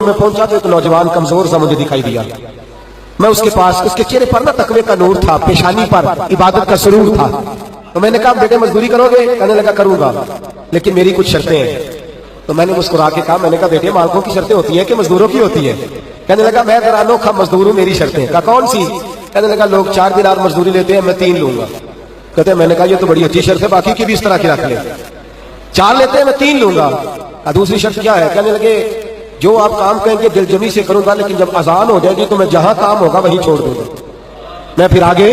میں پہنچا تو ایک نوجوان کمزور سا مجھے دکھائی دیا. میں اس کے پاس، اس کے چہرے پر نا تقوی کا نور تھا، پیشانی پر عبادت کا سرور تھا. تو میں نے کہا بیٹے مزدوری کرو گے؟ کہنے لگا کروں گا لیکن میری کچھ شرطیں ہیں. تو میں نے مسکرا کے کہا، میں نے کہا بیٹے مالکوں کی شرطیں ہوتی ہیں کہ مزدوروں کی ہوتی ہیں؟ کہنے لگا میں ذرا انوکھا مزدور ہوں، میری شرطیں. کہا کون سی؟ کہنے لگا لوگ 4 دینار مزدوری لیتے ہیں، میں 3 لوں گا. کہتے ہیں میں نے کہا یہ تو بڑی اچھی شرط ہے، باقی کی بھی اس طرح کی رکھ لیں. 4 لیتے ہیں، میں 3 لوں گا. دوسری شرط کیا ہے؟ کہنے لگے جو آپ کام کہیں گے دل جمی سے کروں گا، لیکن جب اذان ہو جائے گی تو میں جہاں کام ہوگا وہیں چھوڑ دوں گا، میں پھر آگے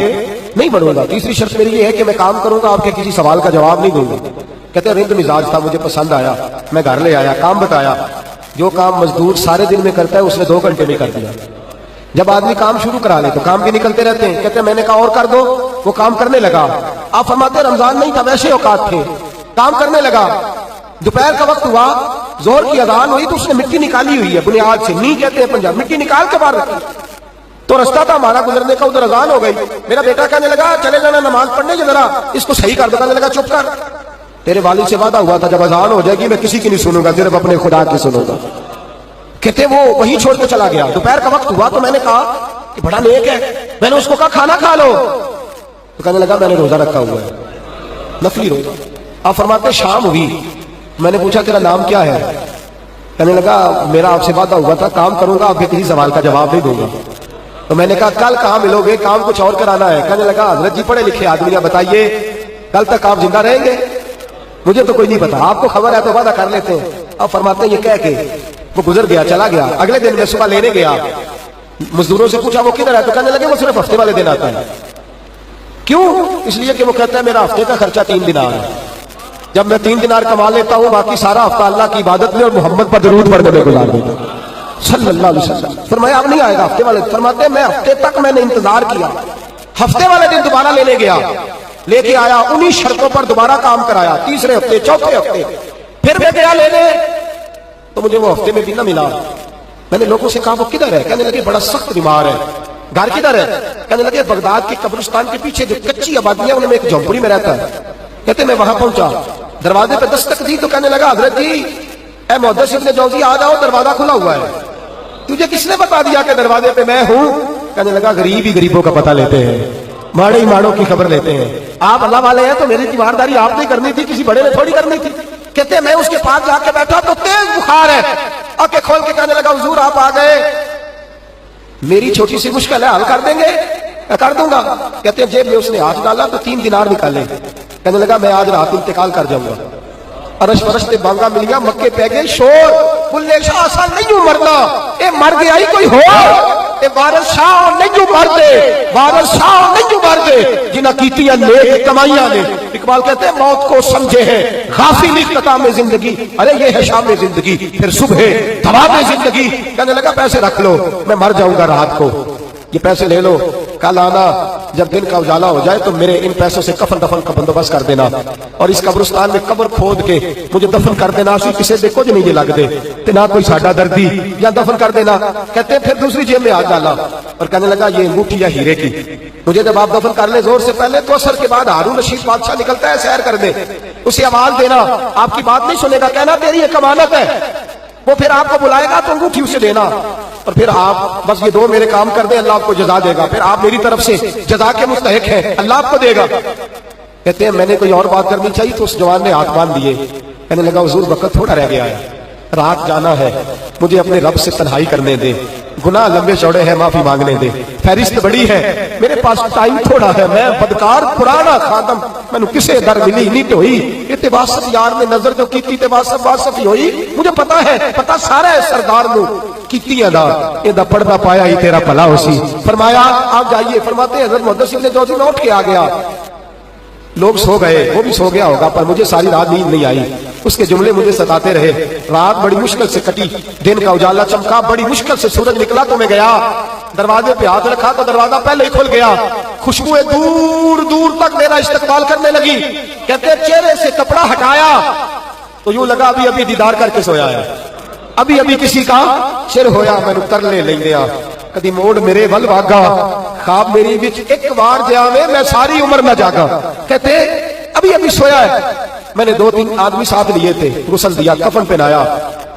نہیں بڑھوں گا. تیسری شرط میری یہ ہے کہ میں کام کروں گا، آپ کے کسی سوال کا جواب نہیں دوں گا. کہتے ہیں رند مزاج تھا، مجھے پسند آیا، میں گھر لے آیا، کام بتایا. جو کام مزدور سارے دن میں کرتا ہے اس نے 2 گھنٹے میں کر دیا. جب آدمی کام شروع کرا لے تو کام بھی نکلتے رہتے ہیں. کہتے ہیں میں نے کہا اور کر دو، وہ کام کرنے لگا. آپ فرماتے ہیں رمضان نہیں تھا ویسے اوقات تھے، کام کرنے لگا. دوپہر کا وقت ہوا، زور کی اذان ہوئی تو اس نے مٹی نکالی ہوئی ہے بنیاد سے، نہیں کہتے ہیں پنجاب، مٹی نکال کے باہر رکھی. تو رستہ تھا ہمارا گزرنے کا، ادھر اذان ہو گئی. میرا بیٹا کہنے لگا چلے جانا نماز پڑھنے کے، ذرا اس کو صحیح کر دو. کہنے لگا چپ کر، تیرے والد سے وعدہ ہوا تھا جب اذان ہو جائے گی میں کسی کی نہیں سنوں گا، صرف اپنے خدا کی سنوں گا. کہتے وہ وہیں چھوڑ کے چلا گیا. دوپہر کا وقت ہوا تو میں نے کہا کہ بڑا نیک ہے، میں نے اس کو کہا کھانا کھا لو. تو کہنے لگا میں نے روزہ رکھا ہوا ہے، نفلی روزہ. آپ فرماتے شام ہوئی، میں نے پوچھا تیرا نام کیا ہے؟ کہنے لگا میرا آپ سے وعدہ ہوا تھا کام کروں گا، آپ کے کسی سوال کا جواب نہیں دوں گا. تو میں نے کہا کل کہاں ملو گے؟ کام کچھ اور کرانا ہے. کہنے لگا حضرت جی پڑھے لکھے آدمی ہیں، بتائیے کل تک آپ زندہ رہیں گے؟ مجھے تو کوئی نہیں پتا، آپ کو خبر ہے تو وعدہ کر لیتے ہیں. آپ فرماتے ہیں یہ کہہ کے وہ گزر گیا، چلا گیا. اگلے دن میں صبح لینے گیا، مزدوروں سے پوچھا وہ کدھر ہے؟ تو کہنے لگے وہ صرف ہفتے والے دن آتا ہے. کیوں؟ اس لیے کہ وہ کہتا ہے میرا ہفتے کا خرچہ 3 دینار ہے، جب میں 3 دینار کما لیتا ہوں باقی سارا ہفتہ اللہ کی عبادت میں اور محمد پر درود پڑھنے میں گزار دیتا ہوں صلی اللہ علیہ وسلم. فرمایا اب نہیں آئے گا ہفتے والے. فرماتے ہیں میں ہفتے تک میں نے انتظار کیا، ہفتے والے دن دوبارہ لینے گیا، لے کے آیا، انہی شرطوں پر دوبارہ کام کرایا. تیسرے ہفتے، چوتھے ہفتے پھر میں گیا لینے تو مجھے وہ ہفتے میں بھی نہ ملا. میں نے لوگوں سے کہا وہ کدھر ہے؟ کہنے لگے بڑا سخت بیمار ہے. گھر کدھر ہے؟ کہنے لگے بغداد کے قبرستان کے پیچھے جو کچی آبادی ہے ان میں ایک جھونپڑی میں رہتا ہے. کہتے میں وہاں پہنچا، دروازے پہ دستک دی تو کہنے لگا حضرت جی اے محدث ابن جوزی آ جاؤ، دروازہ کھلا ہوا ہے. تجھے کس نے بتا دیا کہ دروازے پہ میں ہوں؟ کہنے لگا غریب ہی غریبوں کا پتہ لیتے ہیں، ماڑے ہی ماڑوں کی خبر لیتے ہیں. آپ اللہ والے ہیں تو میری تیمارداری آپ نے کرنی تھی، کسی بڑے نے تھوڑی کرنی تھی. کہتے ہیں میں اس کے پاس جا کے بیٹھا تو تیز بخار ہے، آنکھیں کھول کے کہنے لگا حضور آپ آ گئے، میری چھوٹی سی مشکل ہے حل کر دیں گے؟ میں کر دوں گا. کہتے ہیں جیب میں اس نے ہاتھ ڈالا تو 3 دینار نکالے. کہنے لگا میں آج رات انتقال کر جاؤں گا. ارش فرش تے بانگا ملیا، مکے پہ گئے شور، بلے شاہ سا نہیں ہوں مرنا، اے مر گیا ہی کوئی ہو، اے وارث شاہ نہیں ہوں مردے، وارث شاہ نہیں ہوں مردے جنہ کیتیاں نیک کمائیاں نے. اقبال کہتے ہیں موت کو سمجھے ہیں غافل اختتام زندگی، ارے یہ ہے شام زندگی پھر صبح دوام زندگی. کہنے لگا پیسے رکھ لو، میں مر جاؤں گا رات کو، یہ پیسے لے لو، کل آنا جب دن کا اجالا ہو جائے تو میرے ان پیسوں سے کفن دفن کا بندوبست کر دینا، اور اس قبرستان میں قبر کھود کے مجھے دفن کر دینا. اسی کسے دے کچھ نہیں لگ دے تے نہ کوئی ساڈا دردی، یا دفن کر دینا. کہتے ہیں پھر دوسری جیب میں ہاتھ ڈالا اور کہنے لگا یہ انگوٹھی یا ہیرے کی، مجھے جب آپ دفن کر لیں زور سے پہلے تو اثر کے بعد ہارون رشید بادشاہ نکلتا ہے سیر کر دے، اسے آواز دینا، آپ کی بات نہیں سنے گا، کہنا تیری ایک امانت ہے، وہ پھر آپ کو بلائے گا تو انگوٹھی اسے دینا، اور پھر آپ بس یہ 2 میرے کام کر دیں، اللہ آپ کو جزا دے گا، پھر آپ میری طرف سے جزا کے مستحق ہیں، اللہ آپ کو دے گا. کہتے ہیں میں نے کوئی اور بات کرنی چاہیے تو اس جوان نے ہاتھ باندھ دیے. کہنے لگا حضور وقت تھوڑا رہ گیا ہے، رات جانا ہے، مجھے اپنے رب سے تنہائی کرنے دے، گناہ لمبے چوڑے ہیں معافی مانگنے دے، فہرست بڑی ہے، میرے پاس ٹائم تھوڑا ہے، میں بدکار پرانا خادم، میں نے کسے در ملی نہیں تو ہوئی، یہ واسف یار نے نظر جو کی تھی واسف واسف ہی ہوئی، مجھے پتا ہے، پتا سارا ہے سردار نو کیتی ادا یہ دا پڑھنا پایا ہی تیرا بھلا ہو سی. فرمایا آپ جائیے. فرماتے ہیں حضرت محدث ابن جوزی میں اٹھ کے آ گیا، لوگ سو گئے، وہ بھی سو گیا ہوگا، پر مجھے ساری رات نیند نہیں آئی، اس کے جملے مجھے ستاتے رہے. رات بڑی مشکل سے کٹی، دن کا اجالا چمکا، بڑی مشکل سے سورج نکلا تو میں گیا، دروازے پہ ہاتھ رکھا تو دروازہ پہلے ہی کھل گیا، خوشبوئیں دور دور تک میرا استقبال کرنے لگی. کہتے چہرے سے کپڑا ہٹایا تو یوں لگا ابھی ابھی دیدار کر کے سویا ہے، ابھی ابھی کسی کا سر ہویا. میں نے ترلے لے لیا، کدی موڑ میرے ول واگا، خواب میری وچ ایک بار جاوے میں ساری عمر نہ جاگا. کہتے ابھی ابھی سویا ہے. میں نے 2-3 آدمی ساتھ لیے تھے، غسل دیا، کفن پہنایا،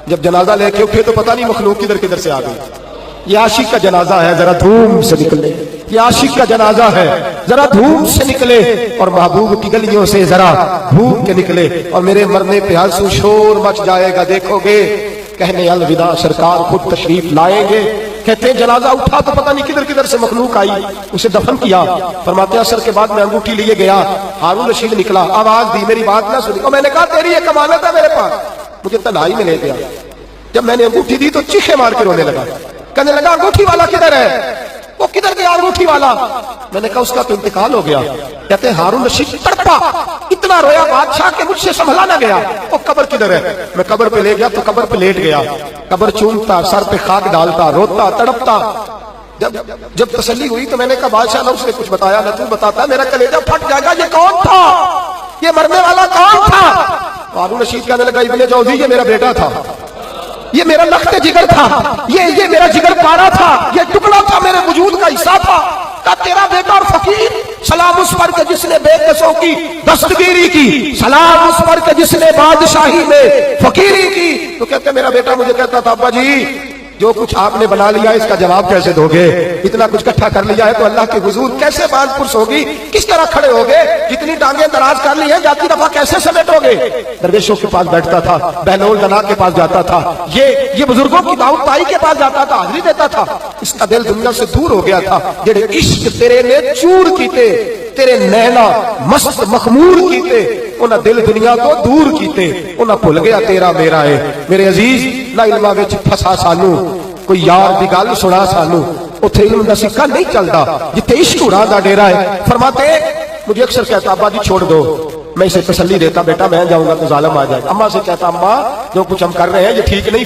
جب جنازہ لے کے اٹھے تو پتہ نہیں مخلوق کدھر کدھر سے آ گئی. یہ عاشق کا جنازہ ہے، ذرا دھوم سے نکلے. یہ عاشق کا جنازہ ہے، ذرا دھوم سے نکلے اور محبوب کی گلیوں سے ذرا بھوک کے نکلے. اور میرے مرنے پہ آنسو شور مچ جائے گا، دیکھو گے کہنے الوداع سرکار خود تشریف لائیں گے. کہتے ہیں جنازہ اٹھا تو پتہ نہیں کدھر کدھر سے مخلوق آئی، اسے دفن کیا. فرماتے ہیں عصر کے بعد میں انگوٹھی لیے گیا، ہارون رشید نکلا، آواز دی، میری بات نہ سنی. اور میں نے کہا تیری یہ امانت ہے میرے پاس. مجھے تنہائی میں لے گیا. جب میں نے انگوٹھی دی تو چیخے مار کے رونے لگا. کہنے لگا انگوٹھی والا کدھر ہے؟ وہ کدھر گیا انگوٹھی والا؟ میں نے کہا اس کا تو انتقال ہو گیا. کہتے ہیں ہارون رشید تڑپا، اتنا رویا بادشاہ کہ مجھ سے سنبھلا نہ گیا. وہ قبر کدھر ہے؟ میں قبر پہ لے گیا تو قبر پہ لیٹ گیا. قبر چومتا، سر پہ خاک ڈالتا، روتا، تڑپتا. جب تسلی ہوئی تو میں نے کہا بادشاہ نہ اس نے کچھ بتایا نہ تو بتاتا، میرا کلیجہ پھٹ جائے گا. یہ کون تھا؟ یہ مرنے والا کون تھا؟ ہارون رشید کہنے لگا ابن جوزی یہ میرا بیٹا تھا، یہ میرا لخت جگر تھا، یہ میرا جگر پارا تھا، یہ ٹکڑا تھا، میرے وجود کا حصہ تھا. کا تیرا بیٹا اور فقیر، سلام اس پر کہ جس نے بے کسوں کی دستگیری کی، سلام اس پر کہ جس نے بادشاہی میں فقیری کی. تو کہتے میرا بیٹا مجھے کہتا تھا ابا جی جو کچھ آپ نے بنا لیا اس کا جواب کیسے دو گے؟ اتنا کچھ اکٹھا کر لیا ہے تو اللہ کے حضور کیسے باندھ پرس ہوگی؟ کس طرح کھڑے ہوگے؟ جتنی ٹانگیں دراز کر لی ہیں جاتی دفعہ کیسے سمیٹو گے؟ درویشوں کے پاس بیٹھتا تھا، بہلول دنا کے پاس جاتا تھا، یہ بزرگوں کی دعوت پائی کے پاس جاتا تھا، حاضری دیتا تھا. اس کا دل دنیا سے دور ہو گیا تھا. جڑے عشق تیرے نے چور کیتے، تیرے نینا مست مخمور کیتے، انہاں دل دنیا کو دور کیتے، انہاں بھول گیا تیرا میرا ہے. میرے عزیز نہ علماں وچ پھسا سانو کوئی یار دی گل سنا سانو، اتھے علم دا سکہ نہیں چلدا جتھے عشق اڑا دا ڈیرا ہے. فرماتے مجھے اکثر کہتا ابا جی چھوڑ دو، میں اسے تسلی دیتا بیٹا میں جاؤں گا تو ظالم آ جائے. اماں سے کہتا اماں جو کچھ ہم کر رہے ہیں یہ ٹھیک نہیں.